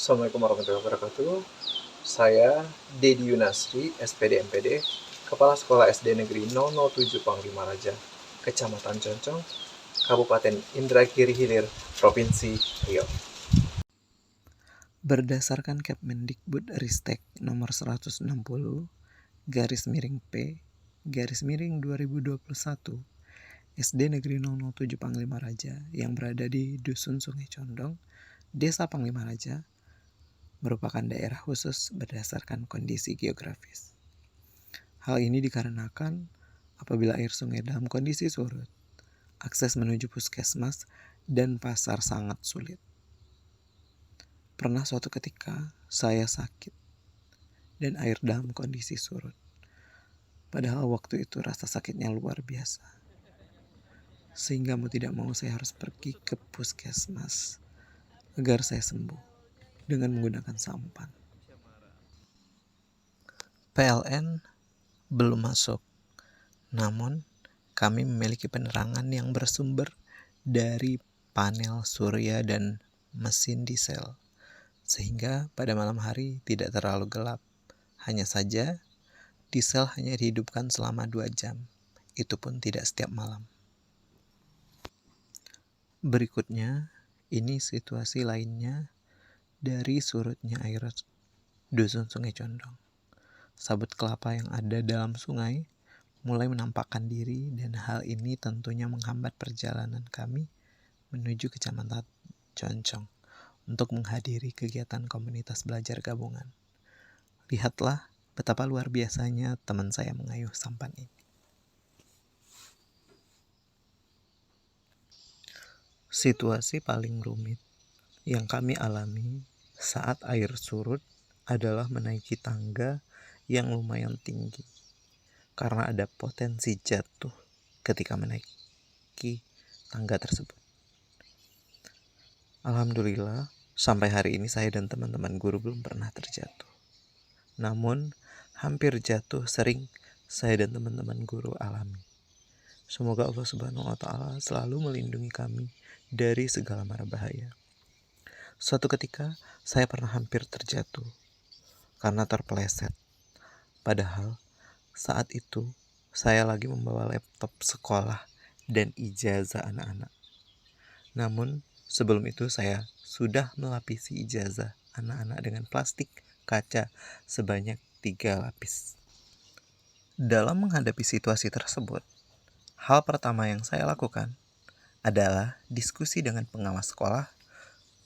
Assalamualaikum warahmatullahi wabarakatuh. Saya Dedi Yunasri, SPD MPD, Kepala Sekolah SD Negeri 007 Panglima Raja, Kecamatan Concong, Kabupaten Indragiri Hilir, Provinsi Riau. Berdasarkan Kepmendikbudristek nomor 160 /P/2021, SD Negeri 007 Panglima Raja yang berada di Dusun Sungai Condong, Desa Panglima Raja, merupakan daerah khusus berdasarkan kondisi geografis. Hal ini dikarenakan apabila air sungai dalam kondisi surut, akses menuju puskesmas dan pasar sangat sulit. Pernah suatu ketika saya sakit dan air dalam kondisi surut. Padahal waktu itu rasa sakitnya luar biasa. Sehingga mau tidak mau saya harus pergi ke puskesmas agar saya sembuh dengan menggunakan sampan. PLN belum masuk, namun kami memiliki penerangan yang bersumber dari panel surya dan mesin diesel, sehingga pada malam hari tidak terlalu gelap. Hanya saja diesel hanya dihidupkan selama 2 jam, itu pun tidak setiap malam. Berikutnya, ini situasi lainnya dari surutnya air Dusun Sungai Condong. Sabut kelapa yang ada dalam sungai mulai menampakkan diri, dan hal ini tentunya menghambat perjalanan kami menuju Kecamatan Concong untuk menghadiri kegiatan komunitas belajar gabungan. Lihatlah betapa luar biasanya teman saya mengayuh sampan ini. Situasi paling rumit yang kami alami saat air surut adalah menaiki tangga yang lumayan tinggi, karena ada potensi jatuh ketika menaiki tangga tersebut. Alhamdulillah, sampai hari ini saya dan teman-teman guru belum pernah terjatuh. Namun, hampir jatuh sering saya dan teman-teman guru alami. Semoga Allah Subhanahu wa Ta'ala selalu melindungi kami dari segala mara bahaya. Suatu ketika, saya pernah hampir terjatuh karena terpeleset. Padahal, saat itu saya lagi membawa laptop sekolah dan ijazah anak-anak. Namun, sebelum itu saya sudah melapisi ijazah anak-anak dengan plastik kaca sebanyak 3 lapis. Dalam menghadapi situasi tersebut, hal pertama yang saya lakukan adalah diskusi dengan pengawas sekolah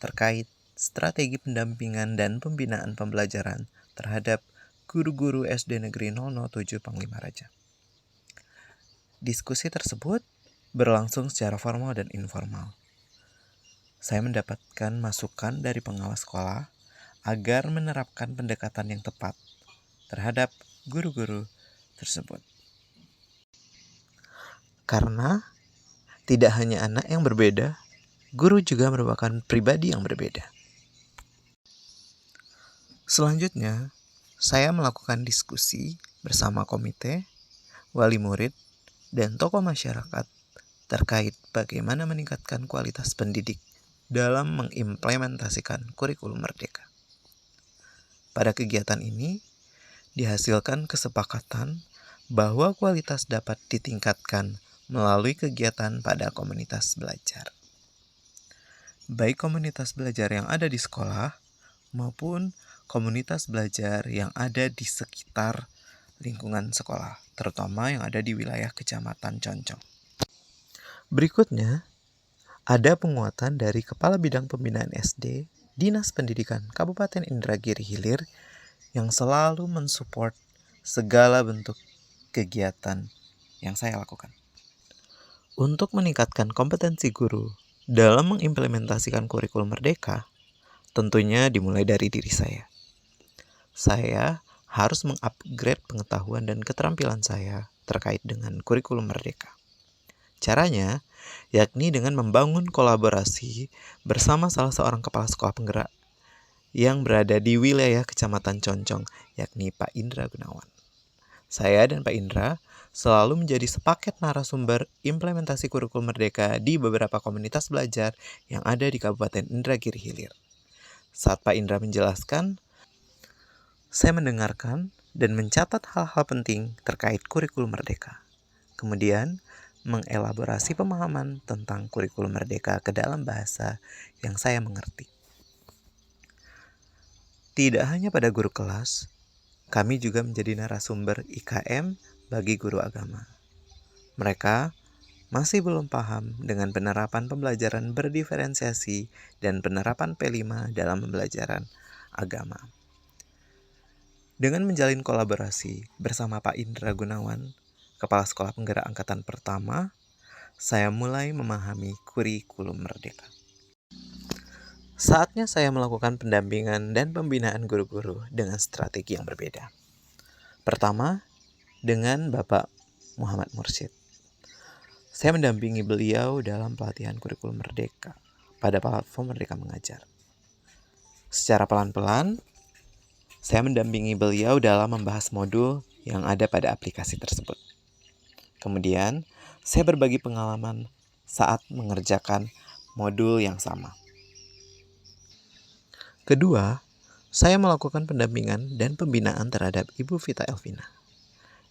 terkait strategi pendampingan dan pembinaan pembelajaran terhadap guru-guru SD Negeri 007 Panglima Raja. Diskusi tersebut berlangsung secara formal dan informal. Saya mendapatkan masukan dari pengawas sekolah agar menerapkan pendekatan yang tepat terhadap guru-guru tersebut. Karena tidak hanya anak yang berbeda, guru juga merupakan pribadi yang berbeda. Selanjutnya, saya melakukan diskusi bersama komite, wali murid, dan tokoh masyarakat terkait bagaimana meningkatkan kualitas pendidik dalam mengimplementasikan kurikulum merdeka. Pada kegiatan ini, dihasilkan kesepakatan bahwa kualitas dapat ditingkatkan melalui kegiatan pada komunitas belajar. Baik komunitas belajar yang ada di sekolah maupun komunitas belajar yang ada di sekitar lingkungan sekolah, terutama yang ada di wilayah Kecamatan Concong. Berikutnya, ada penguatan dari Kepala Bidang Pembinaan SD Dinas Pendidikan Kabupaten Indragiri Hilir yang selalu mensupport segala bentuk kegiatan yang saya lakukan. Untuk meningkatkan kompetensi guru dalam mengimplementasikan kurikulum merdeka, tentunya dimulai dari diri saya. Saya harus mengupgrade pengetahuan dan keterampilan saya terkait dengan kurikulum merdeka. Caranya, yakni dengan membangun kolaborasi bersama salah seorang kepala sekolah penggerak yang berada di wilayah Kecamatan Concong, yakni Pak Indra Gunawan. Saya dan Pak Indra selalu menjadi sepaket narasumber implementasi kurikulum merdeka di beberapa komunitas belajar yang ada di Kabupaten Indragiri Hilir. Saat Pak Indra menjelaskan, saya mendengarkan dan mencatat hal-hal penting terkait kurikulum Merdeka. Kemudian, mengelaborasi pemahaman tentang kurikulum Merdeka ke dalam bahasa yang saya mengerti. Tidak hanya pada guru kelas, kami juga menjadi narasumber IKM bagi guru agama. Mereka masih belum paham dengan penerapan pembelajaran berdiferensiasi dan penerapan P5 dalam pembelajaran agama. Dengan menjalin kolaborasi bersama Pak Indra Gunawan, Kepala Sekolah Penggerak Angkatan Pertama, saya mulai memahami kurikulum Merdeka. Saatnya saya melakukan pendampingan dan pembinaan guru-guru dengan strategi yang berbeda. Pertama, dengan Bapak Muhammad Mursyid. Saya mendampingi beliau dalam pelatihan kurikulum Merdeka pada platform Merdeka Mengajar. Secara pelan-pelan, saya mendampingi beliau dalam membahas modul yang ada pada aplikasi tersebut. Kemudian, saya berbagi pengalaman saat mengerjakan modul yang sama. Kedua, saya melakukan pendampingan dan pembinaan terhadap Ibu Vita Elvina.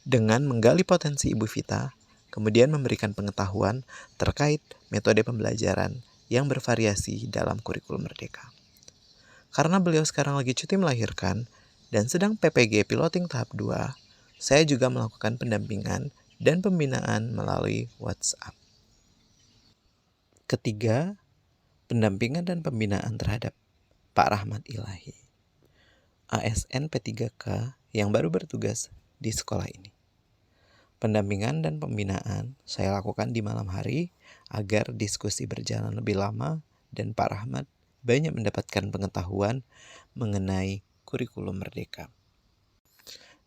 Dengan menggali potensi Ibu Vita, kemudian memberikan pengetahuan terkait metode pembelajaran yang bervariasi dalam kurikulum Merdeka. Karena beliau sekarang lagi cuti melahirkan dan sedang PPG piloting tahap 2, saya juga melakukan pendampingan dan pembinaan melalui WhatsApp. Ketiga, pendampingan dan pembinaan terhadap Pak Rahmat Ilahi, ASN P3K yang baru bertugas di sekolah ini. Pendampingan dan pembinaan saya lakukan di malam hari agar diskusi berjalan lebih lama dan Pak Rahmat banyak mendapatkan pengetahuan mengenai kurikulum Merdeka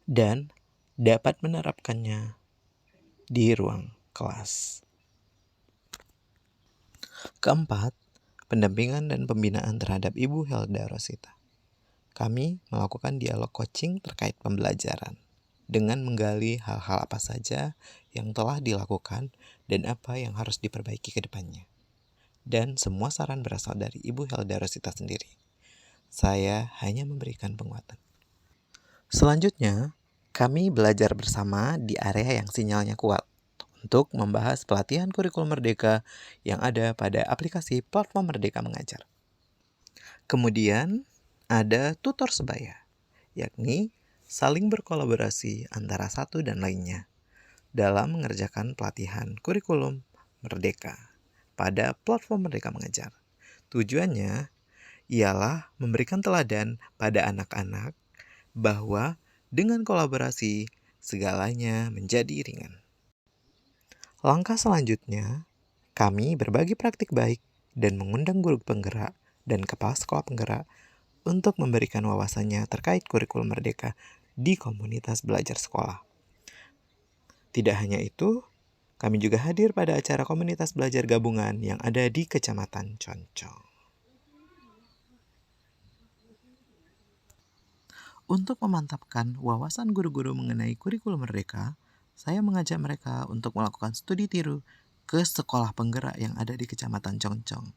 dan dapat menerapkannya di ruang kelas. Keempat, pendampingan dan pembinaan terhadap Ibu Helda Rosita. Kami melakukan dialog coaching terkait pembelajaran dengan menggali hal-hal apa saja yang telah dilakukan dan apa yang harus diperbaiki ke depannya. Dan semua saran berasal dari Ibu Helda Rosita sendiri. Saya hanya memberikan penguatan. Selanjutnya, kami belajar bersama di area yang sinyalnya kuat untuk membahas pelatihan kurikulum Merdeka yang ada pada aplikasi platform Merdeka Mengajar. Kemudian, ada tutor sebaya, yakni saling berkolaborasi antara satu dan lainnya dalam mengerjakan pelatihan kurikulum Merdeka pada platform Merdeka Mengajar. Tujuannya ialah memberikan teladan pada anak-anak bahwa dengan kolaborasi segalanya menjadi ringan. Langkah selanjutnya, kami berbagi praktik baik dan mengundang guru penggerak dan kepala sekolah penggerak untuk memberikan wawasannya terkait kurikulum Merdeka di komunitas belajar sekolah. Tidak hanya itu, kami juga hadir pada acara komunitas belajar gabungan yang ada di Kecamatan Concong. Untuk memantapkan wawasan guru-guru mengenai kurikulum Merdeka, saya mengajak mereka untuk melakukan studi tiru ke sekolah penggerak yang ada di Kecamatan Concong.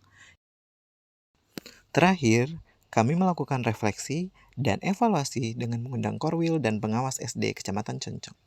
Terakhir, kami melakukan refleksi dan evaluasi dengan mengundang Korwil dan pengawas SD Kecamatan Concong.